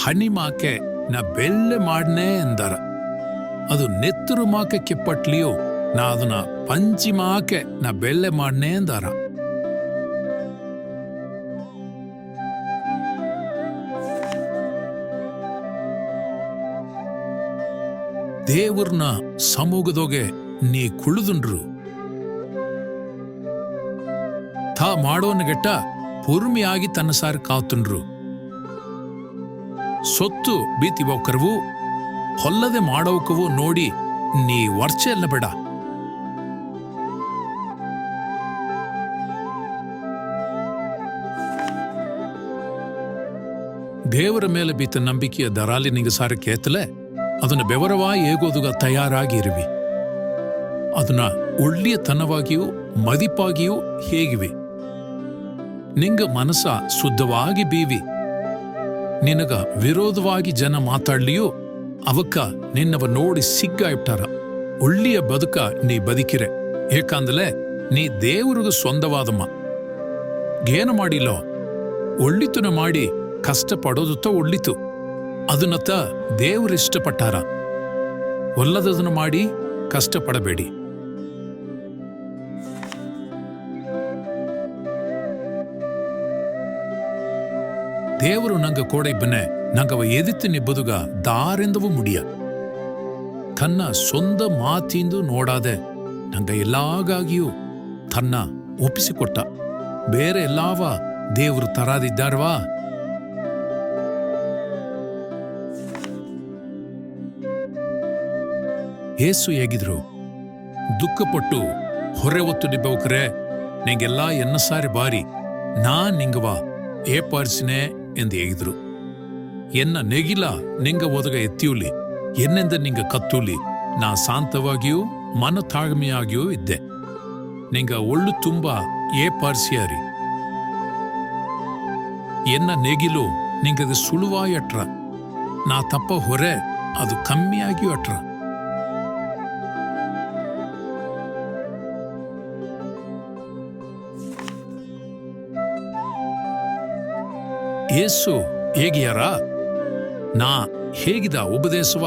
ಹನಿ ಮಾಕೆ ನಾ ಬೆಳ್ಳೆ ಮಾಡ್ನೇ ಎಂದಾರ. ಅದು ನೆತ್ತರು ಮಾಕೆ ಕೆಪ್ಪಟ್ಲಿಯು ನಾ ಅದನ್ನ ಪಂಚಿ ಮಾಕೆ ನಾ ಬೆಳ್ಳೆ ಮಾಡ್ನೇ ಎಂದಾರ. ದೇವ್ರನ ಸಮೂಗದೋಗೆ ನೀ ಕುಳಿದುಂಡ್ರು ತಾ ಮಾಡೋನಗೆಟ್ಟ ಪೂರ್ಮಿಯಾಗಿ ತನ್ನ ಸಾರಿ ಕಾತುಂಡ್ರು. ಸೊತ್ತು ಬೀತಿವಕರವು ಹೊಲ್ಲದೆ ಮಾಡೋಕವು ನೋಡಿ ನೀ ವರ್ಚೆ ಎಲ್ಲ ಬೇಡ. ದೇವರ ಮೇಲೆ ಬೀತ ನಂಬಿಕೆಯ ದರಾಲಿ ನಿಂಗ ಸಾರಿ ಕೇತಲೆ ಅದನ್ನ ಬೆವರವಾ ಹೇಗೋದುಗ ತಯಾರಾಗಿ ಇರುವಿ. ಅದನ್ನ ಒಳ್ಳೆಯತನವಾಗಿಯೂ ಮದಿಪಾಗಿಯೂ ಹೇಗಿವೆ. ನಿಂಗ ಮನಸ್ಸ ಶುದ್ಧವಾಗಿ ಬೀವಿ. ನಿನಗ ವಿರೋಧವಾಗಿ ಜನ ಮಾತಾಡ್ಲಿಯೂ ಅವಕ್ಕ ನಿನ್ನವ ನೋಡಿ ಸಿಗ್ಗ ಇಟ್ಟಾರ. ಒಳ್ಳೆಯ ಬದುಕ ನೀ ಬದುಕಿರೆ, ಏಕಂದಲೆ ನೀ ದೇವರಿಗೂ ಸ್ವಂದವಾದಮ್ಮ. ಏನು ಮಾಡಿಲ್ಲೋ ಒಳ್ಳಿತುನ ಮಾಡಿ ಕಷ್ಟಪಡೋದುತ್ತ ಒಳ್ಳಿತು, ಅದನ್ನತ್ತ ದೇವರು ಇಷ್ಟಪಟ್ಟಾರ. ಒಲ್ಲದದನ್ನು ಮಾಡಿ ಕಷ್ಟಪಡಬೇಡಿ. ದೇವರು ನಂಗ ಕೋಡೈಬ್ಬನೆ ನಂಗವ ಎದಿತ್ತು ನಿಬ್ಬದುಗ ದಾರೆಂದವು ಮುಡಿಯ. ತನ್ನ ಸ್ವಂತ ಮಾತಿಂದು ನೋಡಾದೆ ನಂಗ ಎಲ್ಲಾಗಾಗಿಯೂ ತನ್ನ ಒಪ್ಪಿಸಿಕೊಟ್ಟ. ಬೇರೆ ಎಲ್ಲಾವ ದೇವರು ತರಾದಿದ್ದಾರವಾ? ಏಸು ಹೇಗಿದ್ರು ದುಃಖಪಟ್ಟು ಹೊರೆ ಒತ್ತು ನಿಬ್ಬವಕ್ರೆ ನಿಂಗೆಲ್ಲ ಎನ್ನ ಸಾರಿ ಬಾರಿ ನಾ ನಿಂಗವ ಏರ್ಪಡಿಸಿನೆ ಎಂದು ಹೇಗಿದ್ರು. ಎನ್ನ ನೆಗಿಲ ನಿಂಗ ಒದಗ ಎತ್ತಿಯುಲಿ, ಎನ್ನೆಂದ ನಿಂಗ ಕತ್ತೂಲಿ. ನಾ ಶಾಂತವಾಗಿಯೂ ಮನ ತಾಳ್ಮೆಯಾಗಿಯೂ ಇದ್ದೆ. ನಿಂಗ ಒಳ್ಳು ತುಂಬ ಏರ್ಪಡಿಸಿಯಾರಿ. ಎನ್ನ ನೆಗಿಲು ನಿಂಗದು ಸುಳುವಾಯಿ ಅಟ್ರ, ನಾ ತಪ್ಪ ಹೊರೆ ಅದು ಕಮ್ಮಿಯಾಗಿಯೂ ಅಟ್ರ. ಯೇಸು ಹೇಗಿಯಾರ? ನಾ ಹೇಗಿದ ಉಪದೇಶವ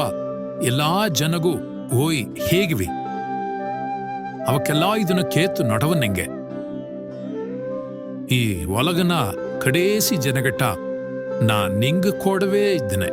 ಎಲ್ಲಾ ಜನಗೂ ಓಯ್ ಹೇಗಿವಿ, ಅವಕ್ಕೆಲ್ಲಾ ಇದನ್ನ ಕೇತು ನಡವನೆಂಗೆ. ಈ ಒಲಗನ ಕಡೇಸಿ ಜನಗಟ್ಟ ನಾ ನಿಂಗ ಕೊಡವೇ ಇದ್ದನೆ.